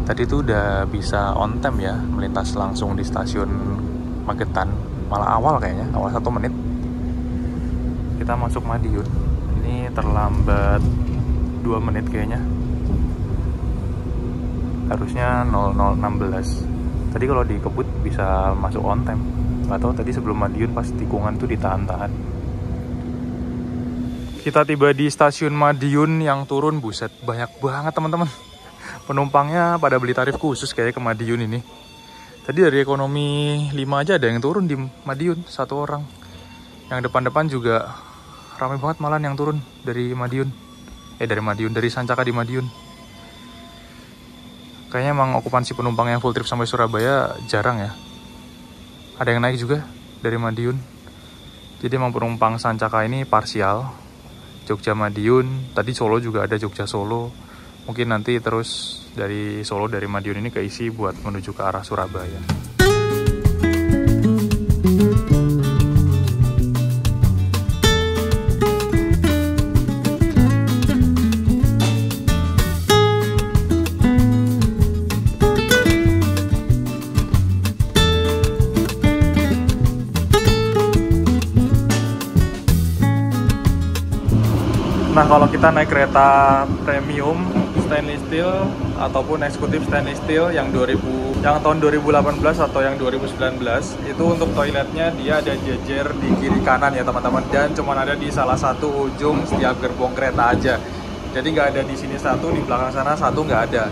Tadi tuh udah bisa on time ya, melintas langsung di stasiun Magetan, malah awal kayaknya, awal 1 menit kita masuk Madiun. Ini terlambat 2 menit kayaknya, harusnya 00.16. Tadi kalau di Kebut bisa masuk on time, nggak tahu tadi sebelum Madiun pas tikungan tuh ditahan-tahan. Kita tiba di stasiun Madiun, yang turun buset banyak banget teman-teman. Penumpangnya pada beli tarif khusus kayak ke Madiun ini. Tadi dari ekonomi 5 aja ada yang turun di Madiun, 1 orang. Yang depan-depan juga ramai banget malah yang turun dari Madiun. Dari Sancaka di Madiun. Kayaknya emang okupansi penumpang yang full trip sampai Surabaya jarang ya. Ada yang naik juga dari Madiun. Jadi emang penumpang Sancaka ini parsial. Jogja Madiun, tadi Solo juga ada Jogja Solo. Mungkin nanti terus dari Solo, dari Madiun ini keisi buat menuju ke arah Surabaya. Nah, kalau kita naik kereta premium stainless steel ataupun eksekutif stainless steel yang tahun 2018 atau yang 2019, itu untuk toiletnya dia ada jejer di kiri kanan ya teman-teman, dan cuma ada di salah satu ujung setiap gerbong kereta aja. Jadi nggak ada di sini satu, di belakang sana satu, nggak ada.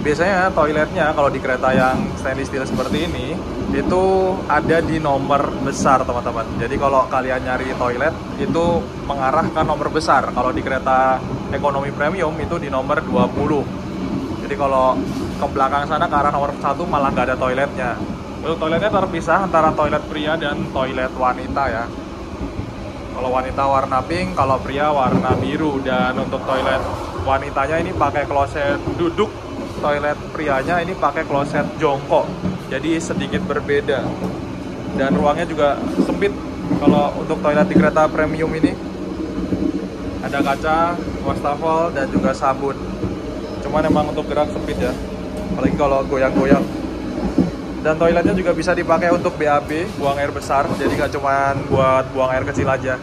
Biasanya toiletnya kalau di kereta yang stainless steel seperti ini itu ada di nomor besar teman-teman. Jadi kalau kalian nyari toilet itu mengarah ke nomor besar. Kalau di kereta ekonomi premium itu di nomor 20. Jadi kalau ke belakang sana ke arah nomor 1 malah nggak ada toiletnya. Untuk toiletnya terpisah antara toilet pria dan toilet wanita ya. Kalau wanita warna pink, kalau pria warna biru. Dan untuk toilet wanitanya ini pakai kloset duduk, toilet prianya ini pakai kloset jongkok. Jadi sedikit berbeda. Dan ruangnya juga sempit. Kalau untuk toilet di kereta premium ini ada kaca, wastafel, dan juga sabun. Cuman emang untuk gerak sempit ya, apalagi kalau goyang-goyang. Dan toiletnya juga bisa dipakai untuk BAB, buang air besar. Jadi nggak cuman buat buang air kecil aja.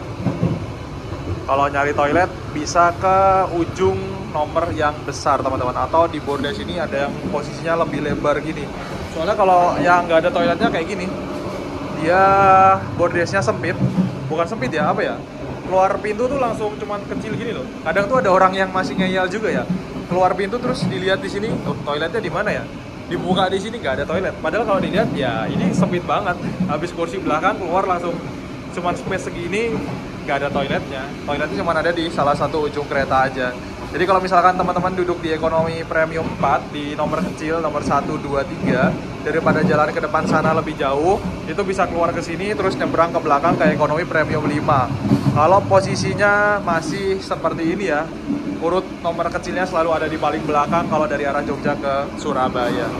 Kalau nyari toilet bisa ke ujung nomor yang besar teman-teman, atau di bordes ini ada yang posisinya lebih lebar gini. Soalnya kalau yang nggak ada toiletnya kayak gini, dia bordesnya sempit, bukan sempit ya, apa ya, keluar pintu tuh langsung cuman kecil gini loh. Kadang tuh ada orang yang masih ngeyel juga ya, keluar pintu terus dilihat di sini, oh toiletnya di mana ya, dibuka di sini nggak ada toilet. Padahal kalau dilihat ya ini sempit banget, habis kursi belakang keluar langsung cuman space segini, nggak ada toiletnya. Toiletnya cuma ada di salah satu ujung kereta aja. Jadi kalau misalkan teman-teman duduk di ekonomi premium 4 di nomor kecil, nomor 1, 2, 3, daripada jalan ke depan sana lebih jauh, itu bisa keluar ke sini terus nyebrang ke belakang ke ekonomi premium 5. Kalau posisinya masih seperti ini ya, urut nomor kecilnya selalu ada di paling belakang kalau dari arah Jogja ke Surabaya.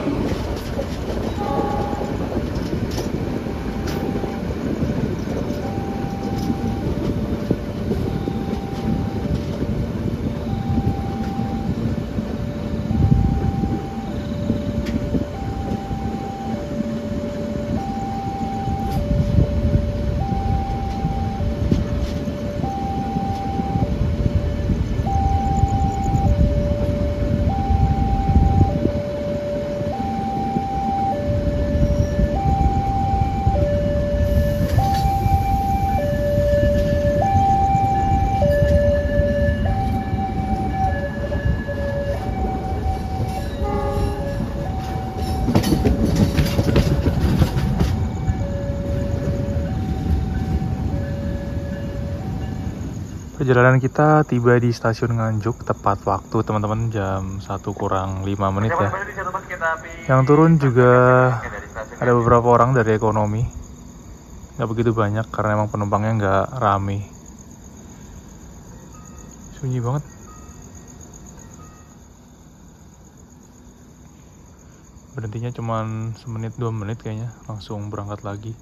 Perjalanan kita tiba di stasiun Nganjuk tepat waktu teman-teman, jam 1 kurang 5 menit ya. Yang turun juga ada beberapa orang dari ekonomi. Nggak begitu banyak karena emang penumpangnya nggak rame. Sunyi banget. Berhentinya cuma semenit 2 menit kayaknya, langsung berangkat lagi.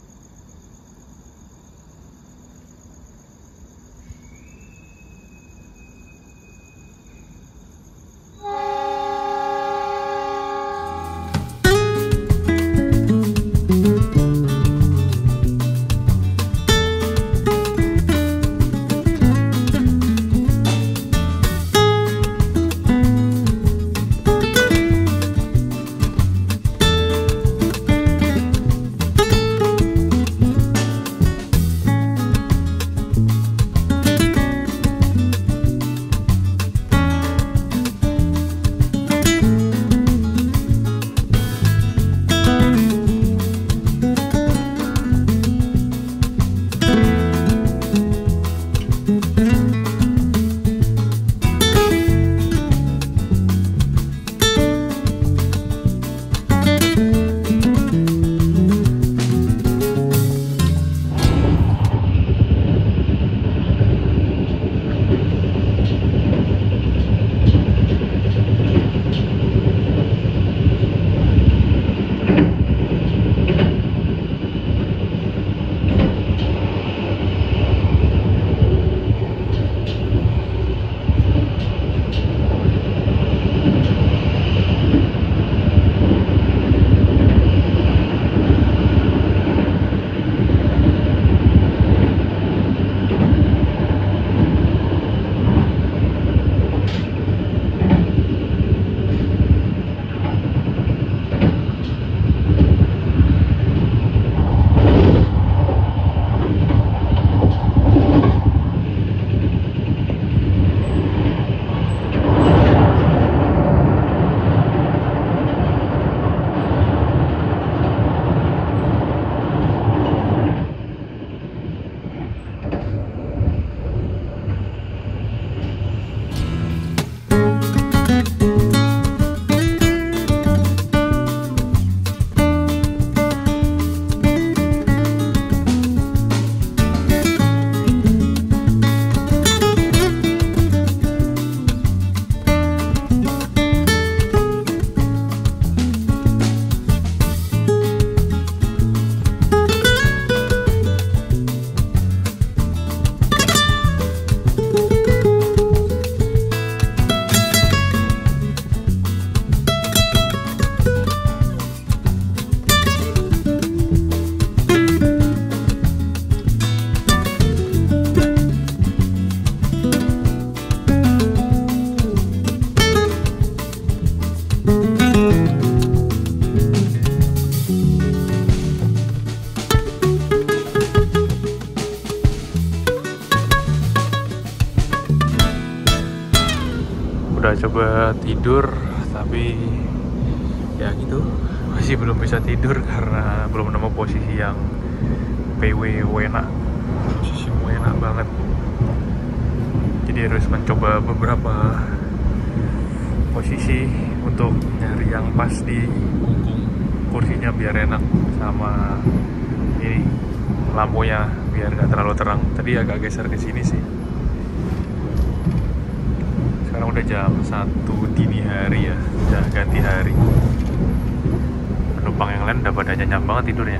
coba tidur, tapi ya gitu, masih belum bisa tidur karena belum nemu posisi yang PW enak, posisi enak banget. Jadi harus mencoba beberapa posisi untuk nyari yang pas di punggung kursinya biar enak, sama ini lampunya biar nggak terlalu terang. Tadi agak geser ke sini sih. Sekarang udah jam 1 dini hari ya, udah ganti hari. Penumpang yang lain udah pada nyenyak banget tidurnya.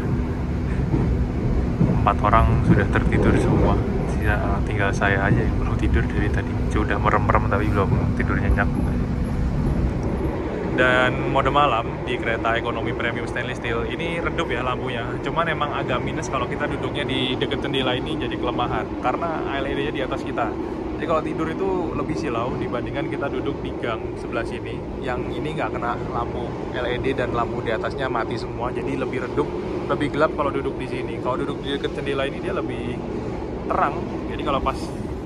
4 orang sudah tertidur semua. Tinggal saya aja yang belum tidur dari tadi. Sudah merem-merem tapi belum tidur nyenyak. Dan mode malam di kereta ekonomi premium stainless steel ini redup ya lampunya. Cuman emang agak minus kalau kita duduknya di dekat jendela ini, jadi kelemahan karena LED-nya di atas kita. Jadi kalau tidur itu lebih silau dibandingkan kita duduk di gang sebelah sini. Yang ini nggak kena lampu LED dan lampu di atasnya mati semua, jadi lebih redup, lebih gelap kalau duduk di sini. Kalau duduk di dekat jendela ini dia lebih terang. Jadi kalau pas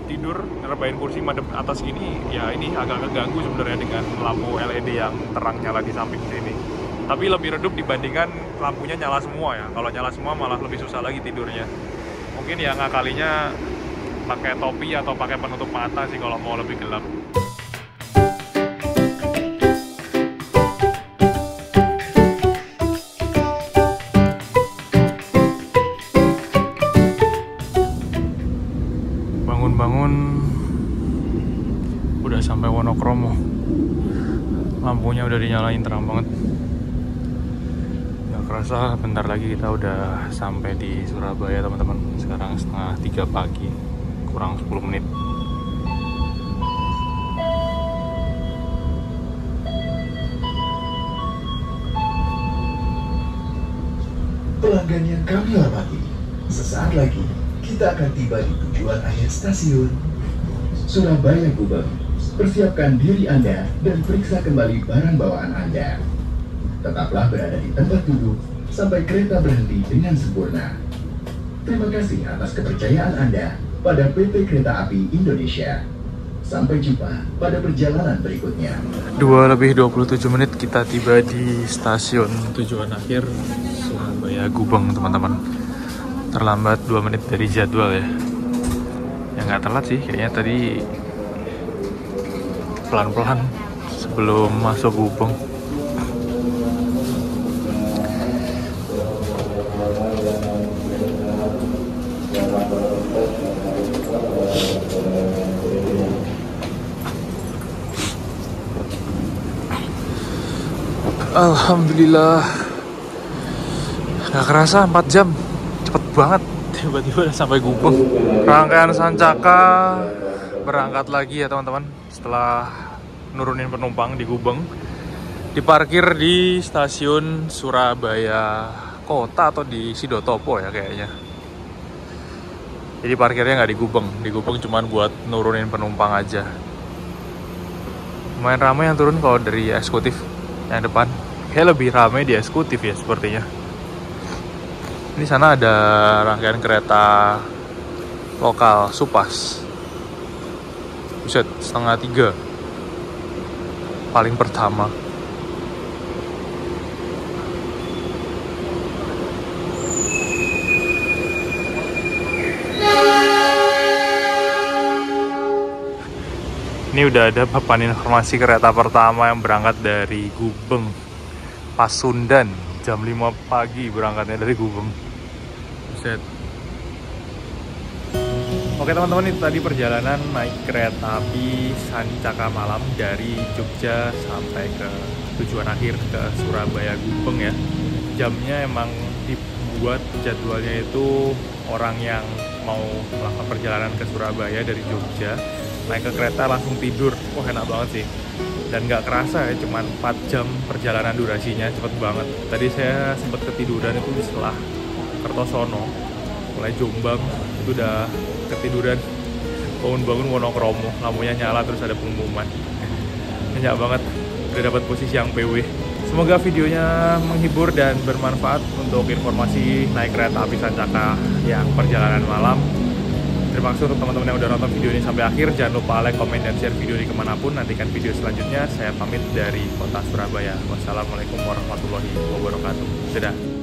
tidur ngerebahin kursi madep atas gini, ya ini agak keganggu sebenarnya dengan lampu LED yang terang nyala di samping sini. Tapi lebih redup dibandingkan lampunya nyala semua ya. Kalau nyala semua malah lebih susah lagi tidurnya. Mungkin ya ngakalinya pakai topi atau pakai penutup mata sih kalau mau lebih gelap. Bangun-bangun udah sampai Wonokromo. Lampunya udah dinyalain terang banget. Gak kerasa bentar lagi kita udah sampai di Surabaya teman-teman. Sekarang setengah 3 pagi, kurang 10 menit. Pelanggan yang kami hormati, sesaat lagi kita akan tiba di tujuan akhir stasiun Surabaya Gubeng. Persiapkan diri Anda dan periksa kembali barang bawaan Anda. Tetaplah berada di tempat duduk sampai kereta berhenti dengan sempurna. Terima kasih atas kepercayaan Anda pada PT Kereta Api Indonesia. Sampai jumpa pada perjalanan berikutnya. 2:27 menit kita tiba di stasiun tujuan akhir Surabaya Gubeng teman-teman. Terlambat 2 menit dari jadwal ya. Ya nggak telat sih, kayaknya tadi pelan-pelan sebelum masuk Gubeng. Alhamdulillah, nggak kerasa 4 jam, cepet banget, tiba-tiba udah sampai Gubeng. Rangkaian Sancaka berangkat lagi ya teman-teman. Setelah nurunin penumpang di Gubeng, diparkir di stasiun Surabaya Kota atau di Sidotopo ya kayaknya. Jadi parkirnya nggak di Gubeng cuman buat nurunin penumpang aja. Lumayan ramai yang turun kalau dari eksekutif yang depan. Kayak lebih ramai di eksekutif ya sepertinya. Ini sana ada rangkaian kereta lokal Supas. Buset, 2:30 paling pertama. Ini udah ada papan informasi kereta pertama yang berangkat dari Gubeng. Pasundan, jam 5 pagi berangkatnya dari Gubeng. Buset. Oke teman-teman, itu tadi perjalanan naik kereta api Sancaka malam dari Jogja sampai ke tujuan akhir ke Surabaya Gubeng ya. Jamnya emang dibuat jadwalnya itu orang yang mau melakukan perjalanan ke Surabaya dari Jogja naik ke kereta langsung tidur. Wah enak banget sih. Dan nggak kerasa ya, cuman 4 jam perjalanan durasinya, cepet banget. Tadi saya sempat ketiduran itu setelah Kertosono, mulai Jombang itu udah ketiduran. Bangun-bangun Wonokromo, lampunya nyala terus ada pengumuman. Nyenyak banget, udah dapat posisi yang PW. Semoga videonya menghibur dan bermanfaat untuk informasi naik kereta api Sancaka yang perjalanan malam. Terima kasih untuk teman-teman yang udah nonton video ini sampai akhir. Jangan lupa like, komen, dan share video ini kemanapun. Nantikan video selanjutnya. Saya pamit dari kota Surabaya. Wassalamualaikum warahmatullahi wabarakatuh. Dadah.